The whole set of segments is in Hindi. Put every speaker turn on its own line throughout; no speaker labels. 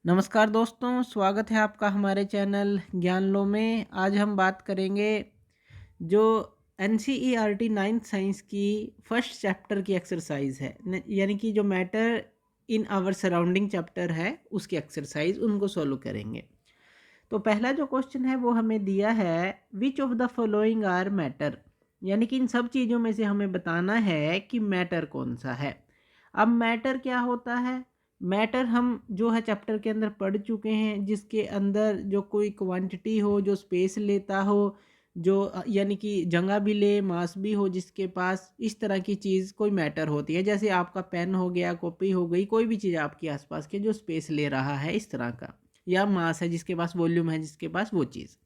नमस्कार दोस्तों, स्वागत है आपका हमारे चैनल ज्ञान लो में। आज हम बात करेंगे जो एनसीईआरटी नाइन्थ साइंस की फर्स्ट चैप्टर की एक्सरसाइज है, यानी कि जो matter in our surrounding chapter है उसकी एक्सरसाइज उनको सॉल्व करेंगे। तो पहला जो क्वेश्चन है वो हमें दिया है, which of the following are matter, यानी कि इन सब चीज़ों में से हमें बताना है कि मैटर कौन सा है। अब मैटर क्या होता है? मैटर हम जो है चैप्टर के अंदर पढ़ चुके हैं, जिसके अंदर जो कोई क्वांटिटी हो, जो स्पेस लेता हो, जो यानी कि जगह भी ले, मास भी हो जिसके पास, इस तरह की चीज़ कोई मैटर होती है। जैसे आपका पेन हो गया, कॉपी हो गई, कोई भी चीज़ आपके आसपास के जो स्पेस ले रहा है इस तरह का, या मास है जिसके पास, वॉल्यूम है जिसके पास, वो चीज़।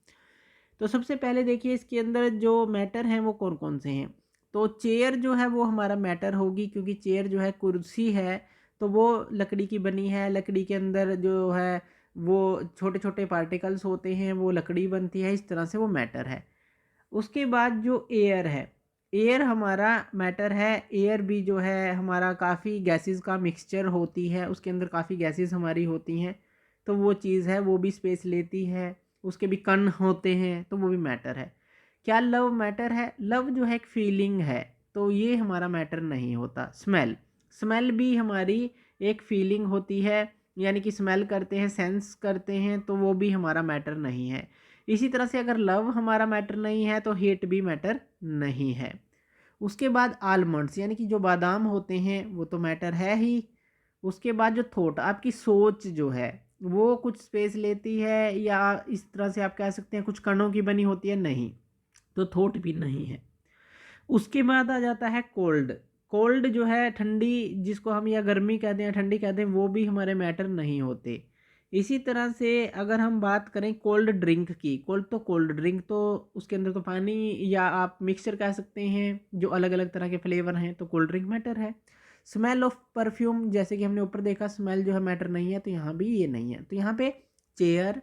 तो सबसे पहले देखिए इसके अंदर जो मैटर हैं वो कौन कौन से हैं। तो चेयर जो है वो हमारा मैटर होगी, क्योंकि चेयर जो है कुर्सी है, तो वो लकड़ी की बनी है। लकड़ी के अंदर जो है वो छोटे छोटे पार्टिकल्स होते हैं, वो लकड़ी बनती है, इस तरह से वो मैटर है। उसके बाद जो एयर है, एयर हमारा मैटर है। एयर भी जो है हमारा काफ़ी गैसेस का मिक्सचर होती है, उसके अंदर काफ़ी गैसेस हमारी होती हैं, तो वो चीज़ है, वो भी स्पेस लेती है। उसके भी कण होते हैं, तो वो भी मैटर है। क्या लव मैटर है? लव जो है एक फीलिंग है, तो ये हमारा मैटर नहीं होता। स्मेल, स्मेल भी हमारी एक फीलिंग होती है, यानी कि स्मेल करते हैं, सेंस करते हैं, तो वो भी हमारा मैटर नहीं है। इसी तरह से अगर लव हमारा मैटर नहीं है तो हेट भी मैटर नहीं है। उसके बाद आलमंड्स, यानी कि जो बादाम होते हैं, वो तो मैटर है ही। उसके बाद जो थॉट, आपकी सोच जो है वो कुछ स्पेस लेती है, या इस तरह से आप कह सकते हैं कुछ कणों की बनी होती है, नहीं, तो थॉट भी नहीं है। उसके बाद आ जाता है कोल्ड। कोल्ड जो है ठंडी, जिसको हम या गर्मी कहते हैं, ठंडी कहते हैं, वो भी हमारे मैटर नहीं होते। इसी तरह से अगर हम बात करें कोल्ड ड्रिंक की, कोल्ड ड्रिंक तो उसके अंदर तो पानी या आप मिक्सचर कह सकते हैं, जो अलग अलग तरह के फ्लेवर हैं, तो कोल्ड ड्रिंक मैटर है। स्मेल ऑफ परफ्यूम, जैसे कि हमने ऊपर देखा, स्मेल जो है मैटर नहीं है, तो यहाँ भी ये नहीं है। तो यहाँ पे चेयर,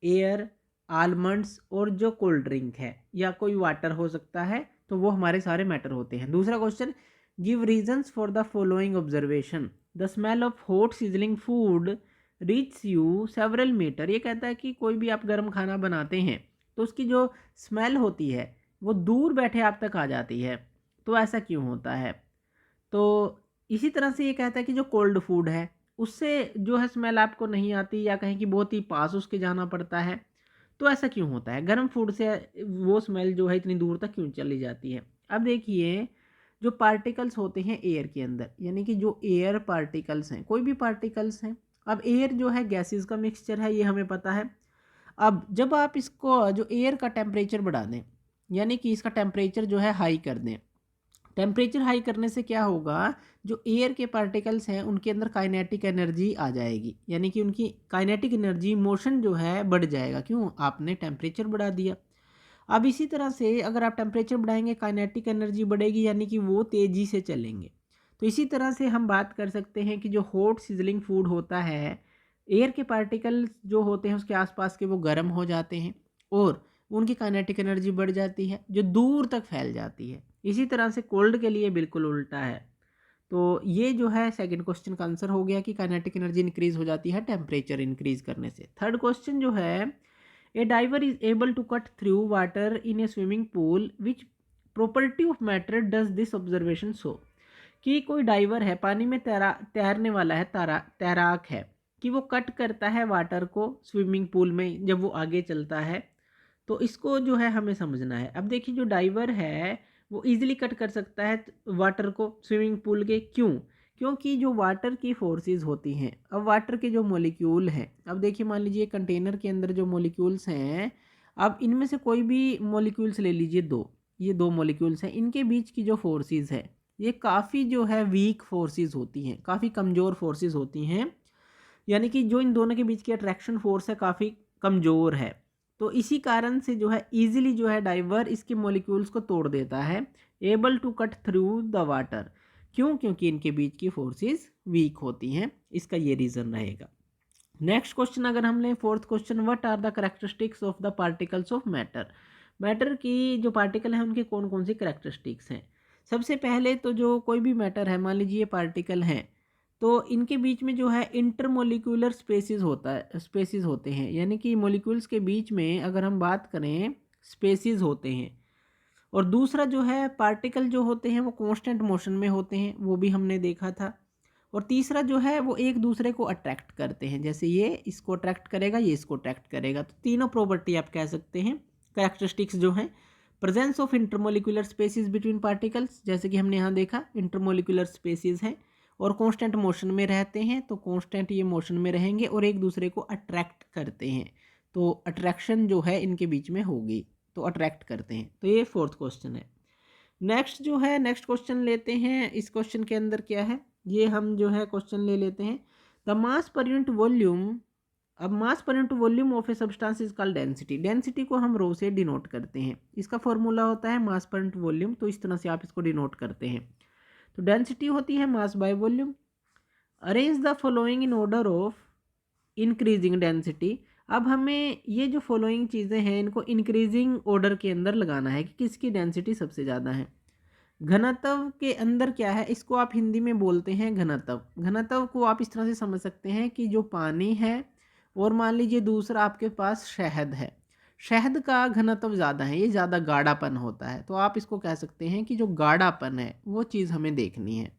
एयर, आलमंड्स और जो कोल्ड ड्रिंक है या कोई वाटर हो सकता है, तो वो हमारे सारे मैटर होते हैं। दूसरा question, give reasons for the following observation. The smell of hot sizzling food reach you several metre. ये कहता है कि कोई भी आप गर्म खाना बनाते हैं तो उसकी जो स्मेल होती है वो दूर बैठे आप तक आ जाती है, तो ऐसा क्यों होता है? तो इसी तरह से ये कहता है कि जो कोल्ड फूड है उससे जो है स्मेल आपको नहीं आती, या कहें कि बहुत ही पास उसके जाना पड़ता है, तो ऐसा क्यों होता है? गर्म फूड से वो स्मेल जो है इतनी दूर तक क्यों चली जाती है? अब देखिए, जो पार्टिकल्स होते हैं एयर के अंदर, यानी कि जो एयर पार्टिकल्स हैं, कोई भी पार्टिकल्स हैं। अब एयर जो है गैसेस का मिक्सचर है, ये हमें पता है। अब जब आप इसको जो एयर का टेम्परेचर बढ़ा दें, यानी कि इसका टेम्परेचर जो है हाई कर दें, टेम्परेचर हाई करने से क्या होगा, जो एयर के पार्टिकल्स हैं उनके अंदर काइनेटिक एनर्जी आ जाएगी, यानी कि उनकी काइनेटिक एनर्जी, मोशन जो है बढ़ जाएगा। क्यों? आपने टेम्परेचर बढ़ा दिया। अब इसी तरह से अगर आप टेम्परेचर बढ़ाएंगे, काइनेटिक एनर्जी बढ़ेगी, यानी कि वो तेज़ी से चलेंगे। तो इसी तरह से हम बात कर सकते हैं कि जो हॉट सिजलिंग फूड होता है, एयर के पार्टिकल्स जो होते हैं उसके आसपास के, वो गर्म हो जाते हैं और उनकी काइनेटिक एनर्जी बढ़ जाती है, जो दूर तक फैल जाती है। इसी तरह से कोल्ड के लिए बिल्कुल उल्टा है। तो ये जो है सेकंड क्वेश्चन का आंसर हो गया कि काइनेटिक एनर्जी इंक्रीज हो जाती है टेम्परेचर इंक्रीज करने से। थर्ड क्वेश्चन जो है, a diver is able to cut through water in a swimming pool, which property of matter does this observation show. कि कोई डाइवर है, पानी में तैरने वाला है, तैराक है, कि वो कट करता है वाटर को स्विमिंग पूल में जब वो आगे चलता है, तो इसको जो है हमें समझना है। अब देखिए, जो डाइवर है वो इजीली कट कर सकता है वाटर को स्विमिंग पूल के। क्यों? क्योंकि जो वाटर की फोर्सेस होती हैं, अब वाटर के जो मॉलिक्यूल हैं, अब देखिए मान लीजिए कंटेनर के अंदर जो मॉलिक्यूल्स हैं, अब इनमें से कोई भी मॉलिक्यूल्स ले लीजिए, दो, ये दो मॉलिक्यूल्स हैं, इनके बीच की जो फोर्सेस है ये काफ़ी जो है वीक फोर्सेस होती हैं, काफ़ी कमज़ोर फोर्सेस होती हैं, यानी कि जो इन दोनों के बीच की अट्रैक्शन फोर्स है काफ़ी कमज़ोर है। तो इसी कारण से जो है ईजिली जो है डाइवर इसके मॉलिक्यूल्स को तोड़ देता है, able to cut through the water. क्यों? क्योंकि इनके बीच की फोर्सेस वीक होती हैं, इसका ये रीज़न रहेगा। नेक्स्ट क्वेश्चन अगर हम लें, fourth question, what are the characteristics of the particles of matter. Matter की जो पार्टिकल हैं उनकी कौन कौन सी करेक्टरिस्टिक्स हैं? सबसे पहले तो जो कोई भी मैटर है, मान लीजिए पार्टिकल हैं, तो इनके बीच में जो है इंटरमोलिकुलर स्पेसिस होते हैं, यानी कि मॉलिक्यूल्स के बीच में अगर हम बात करें स्पेसिस होते हैं। और दूसरा जो है पार्टिकल जो होते हैं वो कांस्टेंट मोशन में होते हैं, वो भी हमने देखा था। और तीसरा जो है वो एक दूसरे को अट्रैक्ट करते हैं, जैसे ये इसको अट्रैक्ट करेगा, ये इसको अट्रैक्ट करेगा। तो तीनों प्रॉपर्टी आप कह सकते हैं, कैरेक्टरिस्टिक्स जो हैं। Presence of intermolecular spaces between particles, जैसे कि हमने यहाँ देखा इंटरमोलिकुलर स्पेसिस हैं और कांस्टेंट मोशन में रहते हैं, तो कांस्टेंट ये मोशन में रहेंगे और एक दूसरे को अट्रैक्ट करते हैं, तो अट्रैक्शन जो है इनके बीच में होगी, तो अट्रैक्ट करते हैं। तो ये फोर्थ क्वेश्चन है। नेक्स्ट क्वेश्चन लेते हैं। इस क्वेश्चन के अंदर क्या है, ये हम जो है क्वेश्चन ले लेते हैं। The mass per unit volume, अब mass per unit volume of a substance is called density. Density को हम रो से डिनोट करते हैं, इसका फॉर्मूला होता है मास पर यूनिट वॉल्यूम, तो इस तरह से आप इसको डिनोट करते हैं। तो डेंसिटी होती है mass by volume. Arrange the following in order of increasing density. अब हमें ये जो फॉलोइंग चीज़ें हैं इनको इंक्रीजिंग ऑर्डर के अंदर लगाना है कि किसकी डेंसिटी सबसे ज़्यादा है। घनत्व के अंदर क्या है, इसको आप हिंदी में बोलते हैं घनत्व। घनत्व को आप इस तरह से समझ सकते हैं कि जो पानी है और मान लीजिए दूसरा आपके पास शहद है, शहद का घनत्व ज़्यादा है, ये ज़्यादा गाढ़ापन होता है, तो आप इसको कह सकते हैं कि जो गाढ़ापन है वो चीज़ हमें देखनी है।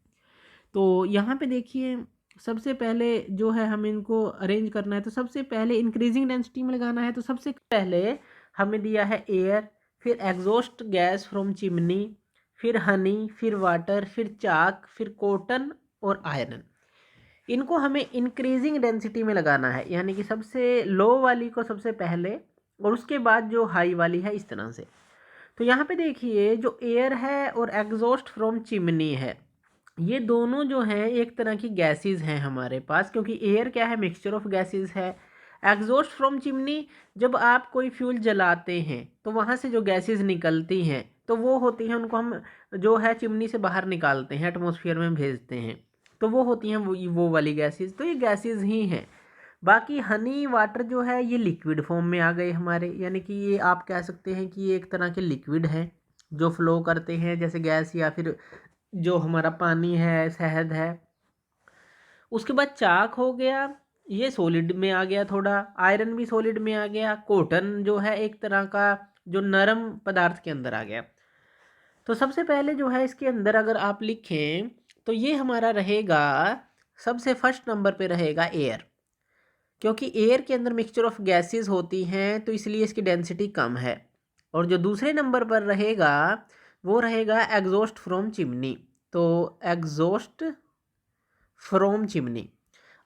तो यहाँ पे देखिए सबसे पहले जो है हमें इनको अरेंज करना है, तो सबसे पहले इंक्रीजिंग डेंसिटी में लगाना है। तो सबसे पहले हमें दिया है एयर, फिर एग्जॉस्ट गैस फ्रॉम चिमनी, फिर हनी, फिर वाटर, फिर चाक, फिर कॉटन और आयरन। इनको हमें इंक्रीजिंग डेंसिटी में लगाना है, यानी कि सबसे लो वाली को सबसे पहले और उसके बाद जो हाई वाली है, इस तरह से। तो यहाँ पे देखिए जो एयर है और एग्जॉस्ट फ्रॉम चिमनी है, ये दोनों जो हैं एक तरह की गैसेस हैं हमारे पास, क्योंकि एयर क्या है, मिक्सचर ऑफ गैसेस है। एग्जॉस्ट फ्रॉम चिमनी, जब आप कोई फ्यूल जलाते हैं तो वहाँ से जो गैसेस निकलती हैं तो वो होती हैं, उनको हम जो है चिमनी से बाहर निकालते हैं, एटमॉस्फेयर में भेजते हैं, तो वो होती हैं वो वाली गैसेस। तो ये गैसेस ही हैं। बाकी हनी वाटर जो है ये लिक्विड फॉर्म में आ गए हमारे, यानी कि ये आप कह सकते हैं कि ये एक तरह के लिक्विड हैं जो फ्लो करते हैं, जैसे गैस या फिर जो हमारा पानी है, शहद है। उसके बाद चाक हो गया, ये सॉलिड में आ गया थोड़ा, आयरन भी सॉलिड में आ गया, कॉटन जो है एक तरह का जो नरम पदार्थ के अंदर आ गया। तो सबसे पहले जो है इसके अंदर अगर आप लिखें तो ये हमारा रहेगा, सबसे फर्स्ट नंबर पे रहेगा एयर, क्योंकि एयर के अंदर मिक्सचर ऑफ गैसेस होती हैं तो इसलिए इसकी डेंसिटी कम है। और जो दूसरे नंबर पर रहेगा वो रहेगा एग्जॉस्ट फ्रॉम चिमनी, तो एग्जॉस्ट फ्रॉम चिमनी।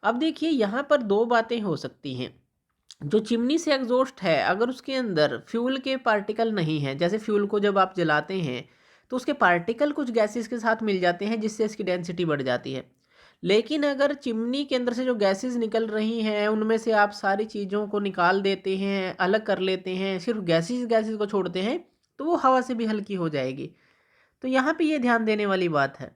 अब देखिए यहाँ पर दो बातें हो सकती हैं। जो चिमनी से एग्जॉस्ट है, अगर उसके अंदर फ्यूल के पार्टिकल नहीं है, जैसे फ्यूल को जब आप जलाते हैं तो उसके पार्टिकल कुछ गैसेस के साथ मिल जाते हैं जिससे इसकी डेंसिटी बढ़ जाती है। लेकिन अगर चिमनी के अंदर से जो गैसेस निकल रही हैं उनमें से आप सारी चीज़ों को निकाल देते हैं, अलग कर लेते हैं, सिर्फ गैसेस को छोड़ते हैं, तो वो हवा से भी हल्की हो जाएगी। तो यहाँ पे ये ध्यान देने वाली बात है।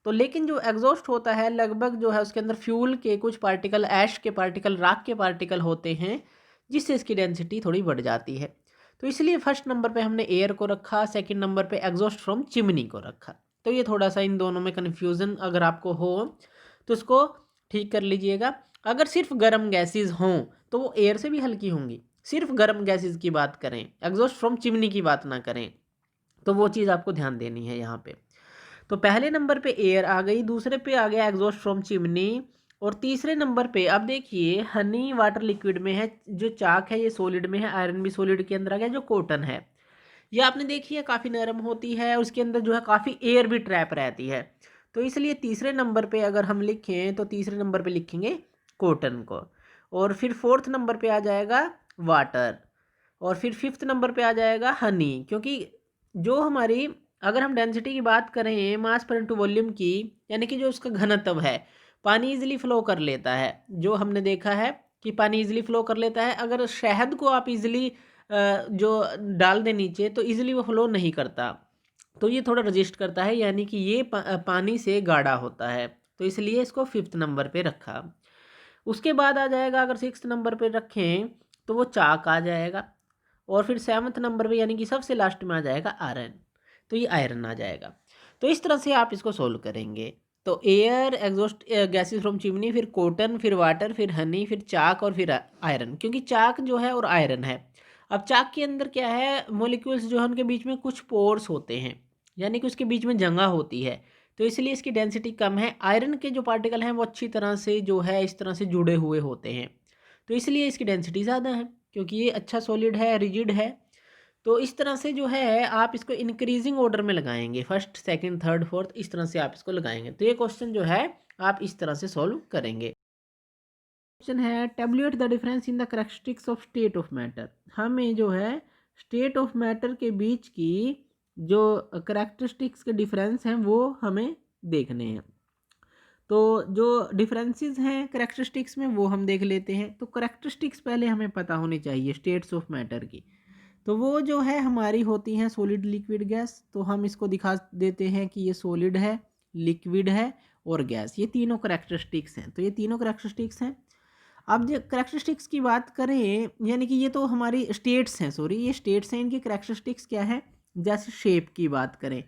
तो लेकिन जो एग्जॉस्ट होता है लगभग जो है उसके अंदर फ्यूल के कुछ पार्टिकल, ऐश के पार्टिकल, राख के पार्टिकल होते हैं जिससे इसकी डेंसिटी थोड़ी बढ़ जाती है। तो इसलिए फर्स्ट नंबर पे हमने एयर को रखा, सेकंड नंबर पे एग्जॉस्ट फ्रॉम चिमनी को रखा। तो ये थोड़ा सा इन दोनों में कन्फ्यूज़न अगर आपको हो तो उसको ठीक कर लीजिएगा। अगर सिर्फ गर्म गैसेज हों तो वो एयर से भी हल्की होंगी, सिर्फ गर्म गैसेज की बात करें, एग्जॉस्ट फ्रॉम चिमनी की बात ना करें, तो वो चीज़ आपको ध्यान देनी है यहाँ पे। तो पहले नंबर पे एयर आ गई, दूसरे पे आ गया एग्जॉस्ट फ्रॉम चिमनी, और तीसरे नंबर पे अब देखिए हनी वाटर लिक्विड में है, जो चाक है ये सॉलिड में है, आयरन भी सॉलिड के अंदर आ गया, जो कॉटन है ये आपने देखी है काफ़ी नरम होती है, उसके अंदर जो है काफ़ी एयर भी ट्रैप रहती है। तो इसलिए तीसरे नंबर पे अगर हम लिखें तो तीसरे नंबर पे लिखेंगे कॉटन को, और फिर फोर्थ नंबर पे आ जाएगा वाटर, और फिर फिफ्थ नंबर पे आ जाएगा हनी। क्योंकि जो हमारी, अगर हम डेंसिटी की बात करें मास पर इनटू वॉल्यूम की, यानी कि जो उसका घनत्व है, पानी इजीली फ्लो कर लेता है, जो हमने देखा है कि पानी इजीली फ्लो कर लेता है। अगर शहद को आप इजीली जो डाल दें नीचे तो इजीली वो फ्लो नहीं करता, तो ये थोड़ा रजिस्ट करता है, यानी कि ये पानी से गाढ़ा होता है, तो इसलिए इसको फिफ्थ नंबर पे रखा। उसके बाद आ जाएगा, अगर सिक्स्थ नंबर पे रखें तो वो चाक आ जाएगा, और फिर सेवन्थ नंबर पे यानी कि सबसे लास्ट में आ जाएगा आयरन, तो ये आयरन आ जाएगा। तो इस तरह से आप इसको सोल्व करेंगे। तो air, exhaust gases from chimney, फिर कॉटन, फिर वाटर, फिर हनी, फिर चाक और फिर आयरन। क्योंकि चाक जो है और आयरन है। अब चाक के अंदर क्या है, मॉलिक्यूल्स जो है उनके बीच में कुछ पोर्स होते हैं, यानी कि उसके बीच में जगह होती है, तो इसलिए इसकी डेंसिटी कम है। आयरन के जो पार्टिकल हैं वो अच्छी तरह से जो है इस तरह से जुड़े हुए होते हैं, तो इसलिए इसकी डेंसिटी ज़्यादा है, क्योंकि ये अच्छा सॉलिड है, रिजिड है। तो इस तरह से जो है आप इसको इंक्रीजिंग ऑर्डर में लगाएंगे, फर्स्ट, सेकंड, थर्ड, फोर्थ, इस तरह से आप इसको लगाएंगे। तो ये क्वेश्चन जो है आप इस तरह से सॉल्व करेंगे। क्वेश्चन है tablet the difference in the characteristics of state of matter. हमें जो है स्टेट ऑफ मैटर के बीच की जो करैक्टरिस्टिक्स के डिफरेंस हैं वो हमें देखने हैं। तो जो डिफरेंसेस हैं करैक्टरिस्टिक्स में वो हम देख लेते हैं। तो करैक्टरिस्टिक्स पहले हमें पता होनी चाहिए स्टेट्स ऑफ मैटर की। तो वो जो है हमारी होती हैं सॉलिड, लिक्विड, गैस। तो हम इसको दिखा देते हैं कि ये सॉलिड है, लिक्विड है और गैस, ये तीनों करैक्टरिस्टिक्स हैं। तो ये तीनों करैक्टरिस्टिक्स हैं। अब जो करैक्टरिस्टिक्स की बात करें, यानी कि ये तो हमारी स्टेट्स हैं, सॉरी ये स्टेट्स हैं। इनकी करैक्टरिस्टिक्स क्या है, जैसे शेप की बात करें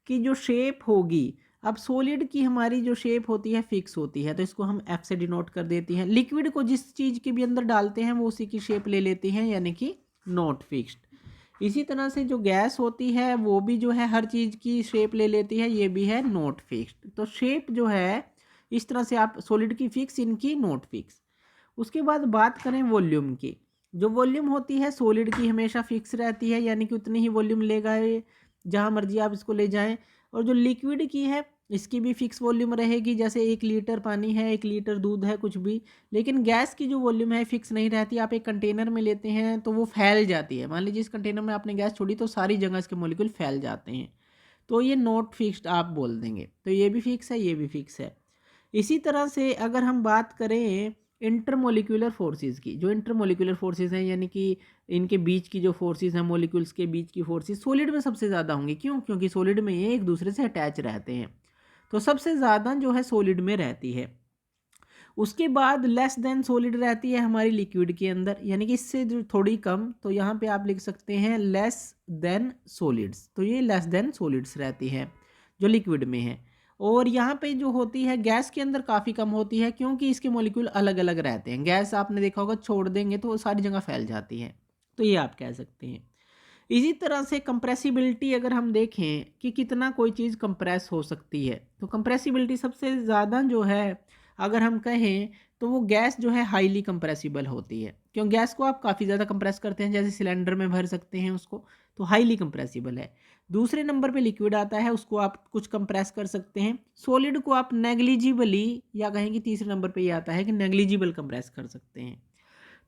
कि जो शेप होगी, अब सॉलिड की हमारी जो शेप होती है फिक्स होती है, तो इसको हम एफ से डिनोट कर देती हैं। लिक्विड को जिस चीज़ के भी अंदर डालते हैं वो उसी की शेप ले लेती हैं, यानी कि नॉट फिक्स्ड। इसी तरह से जो गैस होती है वो भी जो है हर चीज़ की शेप ले लेती है, ये भी है नॉट फिक्स्ड। तो शेप जो है इस तरह से आप सॉलिड की फिक्स, इनकी नॉट फिक्स। उसके बाद बात करें वॉल्यूम की, जो वॉल्यूम होती है सॉलिड की हमेशा फिक्स रहती है, यानी कि उतनी ही वॉल्यूम लेगा ये, जहाँ मर्जी आप इसको ले जाएं। और जो लिक्विड की है इसकी भी फिक्स वॉल्यूम रहेगी, जैसे 1 लीटर पानी है, 1 लीटर दूध है, कुछ भी। लेकिन गैस की जो वॉल्यूम है फिक्स नहीं रहती। आप एक कंटेनर में लेते हैं तो वो फैल जाती है। मान लीजिए इस कंटेनर में आपने गैस छोड़ी तो सारी जगह इसके मॉलिक्यूल फैल जाते हैं, तो ये नॉट फिक्स्ड आप बोल देंगे। तो ये भी फिक्स है, ये भी फिक्स है। इसी तरह से अगर हम बात करें इंटरमोलिकुलर फोर्सेस की, जो इंटरमोलिकुलर फोर्सेस हैं यानी कि इनके बीच की जो फोर्सेस हैं, मॉलिक्यूल्स के बीच की फोर्सेस सॉलिड में सबसे ज़्यादा होंगी। क्यों? क्योंकि सॉलिड में ये एक दूसरे से अटैच रहते हैं, तो सबसे ज़्यादा जो है सॉलिड में रहती है। उसके बाद लेस देन सॉलिड रहती है हमारी लिक्विड के अंदर, यानी कि इससे जो थोड़ी कम, तो यहाँ पे आप लिख सकते हैं लेस देन सॉलिड्स। तो ये लेस देन सॉलिड्स रहती है जो लिक्विड में है। और यहाँ पे जो होती है गैस के अंदर काफ़ी कम होती है, क्योंकि इसके मॉलिक्यूल अलग अलग रहते हैं। गैस आपने देखा होगा छोड़ देंगे तो सारी जगह फैल जाती है, तो ये आप कह सकते हैं। इसी तरह से कंप्रेसिबिलिटी अगर हम देखें कि कितना कोई चीज़ कंप्रेस हो सकती है, तो कंप्रेसिबिलिटी सबसे ज़्यादा जो है अगर हम कहें तो वो गैस जो है हाईली कंप्रेसिबल होती है। क्यों? गैस को आप काफ़ी ज़्यादा कंप्रेस करते हैं, जैसे सिलेंडर में भर सकते हैं उसको, तो हाईली कंप्रेसिबल है। दूसरे नंबर पे लिक्विड आता है, उसको आप कुछ कंप्रेस कर सकते हैं। सॉलिड को आप नेग्लिजिबली, या कहेंगे तीसरे नंबर पे ये आता है कि नेग्लिजिबल कंप्रेस कर सकते हैं।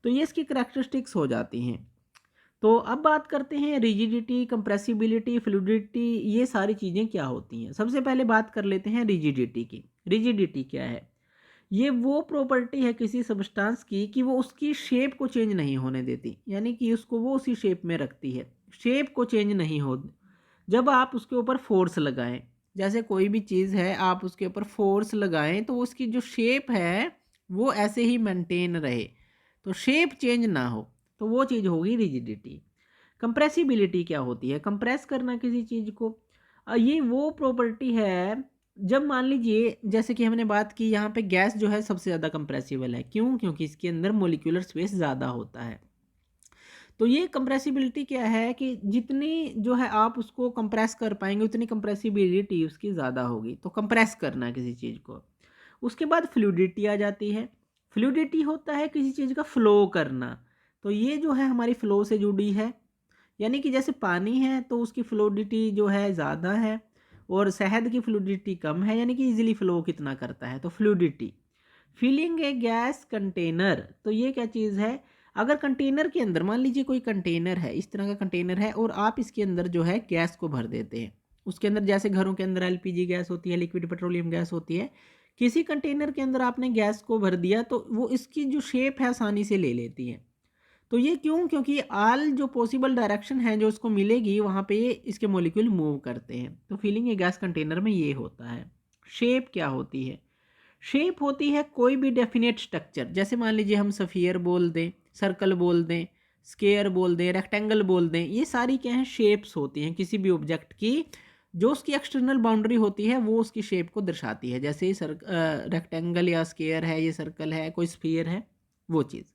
तो ये इसकी करैक्टरिस्टिक्स हो जाती हैं। तो अब बात करते हैं रिजिडिटी, कंप्रेसिबिलिटी, फ्लूइडिटी, ये सारी चीज़ें क्या होती हैं। सबसे पहले बात कर लेते हैं रिजिडिटी की। रिजिडिटी क्या है? ये वो प्रॉपर्टी है किसी सब्सटेंस की कि वो उसकी शेप को चेंज नहीं होने देती, यानी कि उसको वो उसी शेप में रखती है, शेप को चेंज नहीं हो। जब आप उसके ऊपर फोर्स लगाएं, जैसे कोई भी चीज़ है आप उसके ऊपर फोर्स लगाएं तो उसकी जो शेप है वो ऐसे ही मेंटेन रहे, तो शेप चेंज ना हो, तो वो चीज़ होगी रिजिडिटी। कंप्रेसिबिलिटी क्या होती है? कंप्रेस करना किसी चीज़ को। ये वो प्रॉपर्टी है जब मान लीजिए, जैसे कि हमने बात की यहाँ पे गैस जो है सबसे ज़्यादा कंप्रेसिबल है। क्यों? क्योंकि इसके अंदर मोलिकुलर स्पेस ज़्यादा होता है। तो ये कंप्रेसिबिलिटी क्या है कि जितनी जो है आप उसको कंप्रेस कर पाएंगे उतनी कंप्रेसिबिलिटी उसकी ज़्यादा होगी। तो कंप्रेस करना किसी चीज़ को। उसके बाद फ्लूइडिटी आ जाती है। फ्लूइडिटी होता है किसी चीज़ का फ्लो करना, तो ये जो है हमारी फ्लो से जुड़ी है। यानी कि जैसे पानी है तो उसकी फ्लूइडिटी जो है ज़्यादा है और शहद की फ्लूइडिटी कम है, यानी कि इजीली फ्लो कितना करता है, तो फ्लूइडिटी। फिलिंग ए गैस कंटेनर, तो ये क्या चीज़ है? अगर कंटेनर के अंदर, मान लीजिए कोई कंटेनर है, इस तरह का कंटेनर है और आप इसके अंदर जो है गैस को भर देते हैं। उसके अंदर जैसे घरों के अंदर एलपीजी गैस होती है, लिक्विड पेट्रोलियम गैस होती है, किसी कंटेनर के अंदर आपने गैस को भर दिया तो वो इसकी जो शेप है आसानी से ले लेती है। तो ये क्यों? क्योंकि ऑल जो पॉसिबल डायरेक्शन है जो उसको मिलेगी वहाँ पे ये इसके मॉलिक्यूल मूव करते हैं। तो फिलिंग ए गैस कंटेनर में ये होता है। शेप क्या होती है? शेप होती है कोई भी डेफिनेट स्ट्रक्चर, जैसे मान लीजिए हम सफ़ियर बोल दें, सर्कल बोल दें, स्क्वायर बोल दें, रेक्टेंगल बोल दें, ये सारी क्या हैं? शेप्स होती हैं किसी भी ऑब्जेक्ट की जो उसकी एक्सटर्नल बाउंड्री होती है वो उसकी शेप को दर्शाती है, जैसे रेक्टेंगल या स्क्वायर है, ये सर्कल है, कोई स्फीयर है, वो चीज़।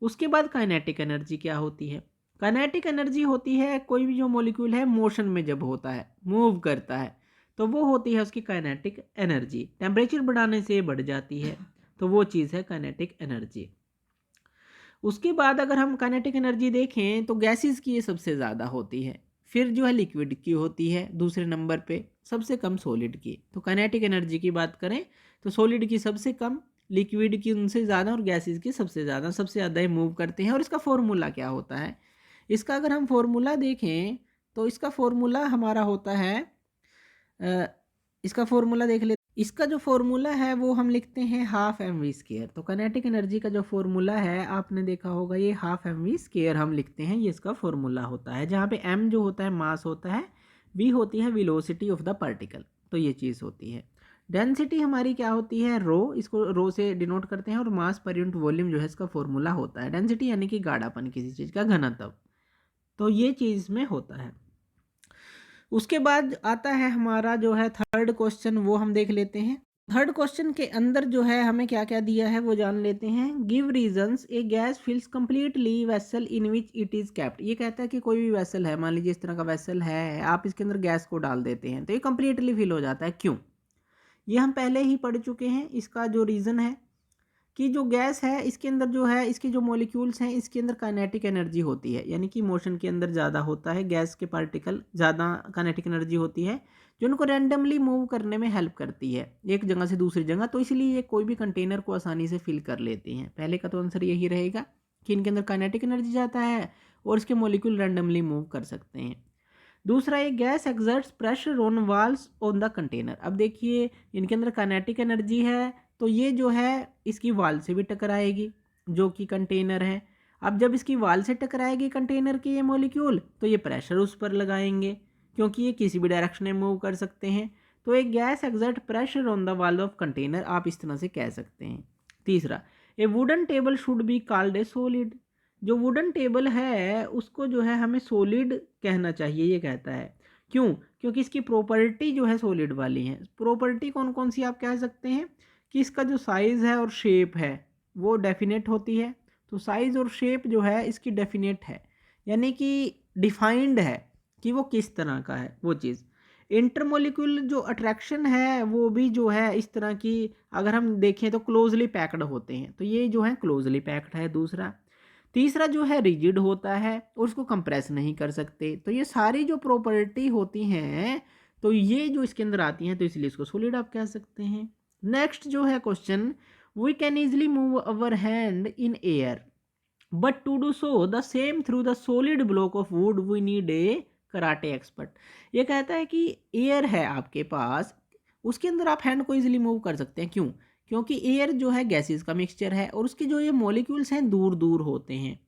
उसके बाद काइनेटिक एनर्जी क्या होती है? काइनेटिक एनर्जी होती है कोई भी जो मॉलिक्यूल है मोशन में जब होता है, मूव करता है, तो वो होती है उसकी काइनेटिक एनर्जी। टेम्परेचर बढ़ाने से बढ़ जाती है, तो वो चीज़ है काइनेटिक एनर्जी। उसके बाद अगर हम काइनेटिक एनर्जी देखें तो गैसेस की ये सबसे ज़्यादा होती है, फिर जो है लिक्विड की होती है दूसरे नंबर पे, सबसे कम सॉलिड की। तो काइनेटिक एनर्जी की बात करें तो सॉलिड की सबसे कम, लिक्विड की उनसे ज़्यादा और गैसेस की सबसे ज़्यादा ये मूव करते हैं। और इसका फॉर्मूला क्या होता है? इसका अगर हम फॉर्मूला देखें तो इसका फॉर्मूला हमारा होता है, अ, इसका फॉर्मूला देख ले। इसका जो फॉर्मूला है वो हम लिखते हैं हाफ एम वी स्केयर। तो काइनेटिक एनर्जी का जो फॉर्मूला है आपने देखा होगा, ये हाफ एम वी स्केयर हम लिखते हैं, ये इसका फॉर्मूला होता है, जहाँ पे एम जो होता है मास होता है, वी होती है वेलोसिटी ऑफ द पार्टिकल, तो ये चीज़ होती है। डेंसिटी हमारी क्या होती है? रो, इसको रो से डिनोट करते हैं, और मास पर यूनिट वॉल्यूम जो है इसका फॉर्मूला होता है। डेंसिटी यानी कि गाढ़ापन किसी चीज़ का, घनत्व, तो ये चीज़ में होता है। उसके बाद आता है हमारा जो है थर्ड क्वेश्चन, वो हम देख लेते हैं। थर्ड क्वेश्चन के अंदर जो है हमें क्या क्या दिया है वो जान लेते हैं। Give reasons a gas fills completely vessel in which it is kept. ये कहता है कि कोई भी वेसल है, मान लीजिए इस तरह का वेसल है, आप इसके अंदर गैस को डाल देते हैं तो ये कंप्लीटली फिल हो जाता है, क्यों? ये हम पहले ही पढ़ चुके हैं। इसका जो रीज़न है कि जो गैस है इसके अंदर जो है, इसके जो मॉलिक्यूल्स हैं इसके अंदर काइनेटिक एनर्जी होती है, यानी कि मोशन के अंदर ज़्यादा होता है, गैस के पार्टिकल ज़्यादा काइनेटिक एनर्जी होती है जो उनको रैंडमली मूव करने में हेल्प करती है एक जगह से दूसरी जगह। तो इसलिए ये कोई भी कंटेनर को आसानी से फिल कर लेते हैं। पहले का तो आंसर यही रहेगा कि इनके अंदर काइनेटिक एनर्जी ज़्यादा है और इसके मॉलिक्यूल रैंडमली मूव कर सकते हैं। दूसरा, एक gas exerts pressure on walls on the container. अब देखिए इनके अंदर काइनेटिक एनर्जी है तो ये जो है इसकी वाल से भी टकराएगी जो कि कंटेनर है। अब जब इसकी वाल से टकराएगी कंटेनर के ये मॉलिक्यूल तो ये प्रेशर उस पर लगाएंगे क्योंकि ये किसी भी डायरेक्शन में मूव कर सकते हैं। तो एक gas exert pressure on the wall of container, आप इस तरह से कह सकते हैं। तीसरा, ए wooden table should be called a solid. जो वुडन टेबल है उसको जो है हमें सॉलिड कहना चाहिए, ये कहता है। क्यों? क्योंकि इसकी प्रॉपर्टी जो है सॉलिड वाली है। प्रॉपर्टी कौन कौन सी आप कह सकते हैं कि इसका जो साइज़ है और शेप है वो डेफिनेट होती है। तो साइज़ और शेप जो है इसकी डेफिनेट है, यानी कि डिफाइंड है कि वो किस तरह का है वो चीज़। इंटरमोलिक्यूल जो अट्रैक्शन है वो भी जो है इस तरह की, अगर हम देखें तो क्लोजली पैक्ड होते हैं, तो ये जो है क्लोजली पैक्ड है दूसरा। तीसरा जो है रिजिड होता है और उसको कंप्रेस नहीं कर सकते। तो ये सारी जो प्रॉपर्टी होती हैं तो ये जो इसके अंदर आती हैं, तो इसलिए इसको सॉलिड आप कह सकते हैं। नेक्स्ट जो है question, we can easily move our hand in air but to do so the same through the solid block of wood we need a karate expert. ये कहता है कि एयर है आपके पास, उसके अंदर आप हैंड को इजीली मूव कर सकते हैं। क्यों? क्योंकि एयर जो है गैसेस का मिक्सचर है और उसके जो ये मॉलिक्यूल्स हैं दूर दूर होते हैं।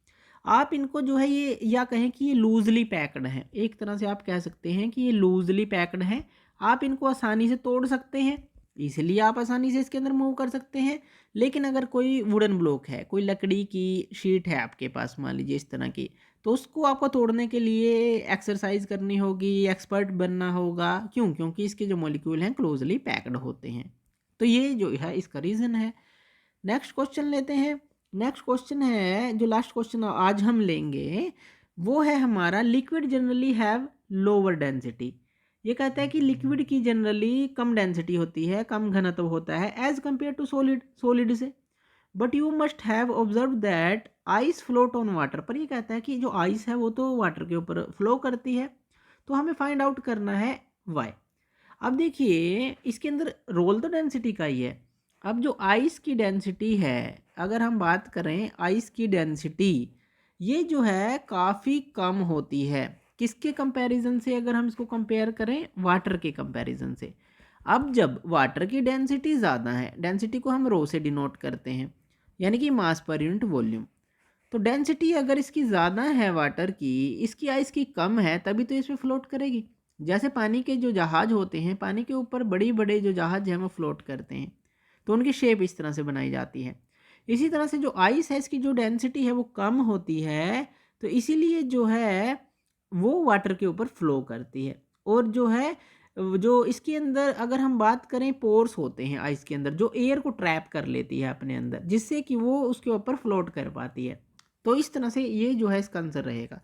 आप इनको जो है ये, या कहें कि ये लूजली पैक्ड हैं, एक तरह से आप कह सकते हैं कि ये लूजली पैक्ड हैं। आप इनको आसानी से तोड़ सकते हैं, इसलिए आप आसानी से इसके अंदर मूव कर सकते हैं। लेकिन अगर कोई वुडन ब्लॉक है, कोई लकड़ी की शीट है आपके पास मान लीजिए इस तरह की, तो उसको आपको तोड़ने के लिए एक्सरसाइज करनी होगी, एक्सपर्ट बनना होगा। क्यों? क्योंकि इसके जो मॉलिक्यूल हैं क्लोजली पैक्ड होते हैं। तो ये जो है इसका रीज़न है। नेक्स्ट क्वेश्चन लेते हैं। नेक्स्ट क्वेश्चन है, जो लास्ट क्वेश्चन आज हम लेंगे वो है हमारा, liquid generally have lower density. ये कहता है कि लिक्विड की जनरली कम डेंसिटी होती है, कम घनत्व होता है एज कंपेयर टू सॉलिड से। But you must have observe that ice float on water. पर ये कहता है कि जो आइस है वो तो वाटर के ऊपर फ्लो करती है, तो हमें फाइंड आउट करना है वाई। अब देखिए इसके अंदर रोल तो डेंसिटी का ही है। अब जो आइस की डेंसिटी है, अगर हम बात करें आइस की डेंसिटी, ये जो है काफ़ी कम होती है किसके कंपैरिजन से? अगर हम इसको कंपेयर करें वाटर के कंपैरिजन से। अब जब वाटर की डेंसिटी ज़्यादा है, डेंसिटी को हम रो से डिनोट करते हैं, यानी कि मास पर यूनिट वॉल्यूम। तो डेंसिटी अगर इसकी ज़्यादा है वाटर की, इसकी आइस की कम है, तभी तो इसमें फ्लोट करेगी। जैसे पानी के जो जहाज़ होते हैं, पानी के ऊपर बड़ी बड़े जो जहाज़ हैं वो फ्लोट करते हैं, तो उनकी शेप इस तरह से बनाई जाती है। इसी तरह से जो आइस है इसकी जो डेंसिटी है वो कम होती है, तो इसीलिए जो है वो वाटर के ऊपर फ्लो करती है। और जो है जो इसके अंदर अगर हम बात करें, पोर्स होते हैं आइस के अंदर जो एयर को ट्रैप कर लेती है अपने अंदर, जिससे कि वो उसके ऊपर फ्लोट कर पाती है। तो इस तरह से ये जो है इसका आंसर रहेगा।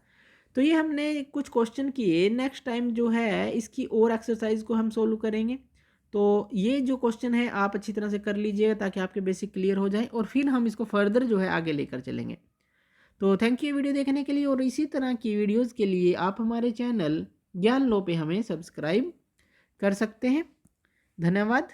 तो ये हमने कुछ क्वेश्चन किए, नेक्स्ट टाइम जो है इसकी और एक्सरसाइज को हम सोल्व करेंगे। तो ये जो क्वेश्चन है आप अच्छी तरह से कर लीजिएगा ताकि आपके बेसिक क्लियर हो जाए, और फिर हम इसको फर्दर जो है आगे लेकर चलेंगे। तो थैंक यू वीडियो देखने के लिए, और इसी तरह की वीडियोज़ के लिए आप हमारे चैनल ज्ञान लो पे हमें सब्सक्राइब कर सकते हैं। धन्यवाद।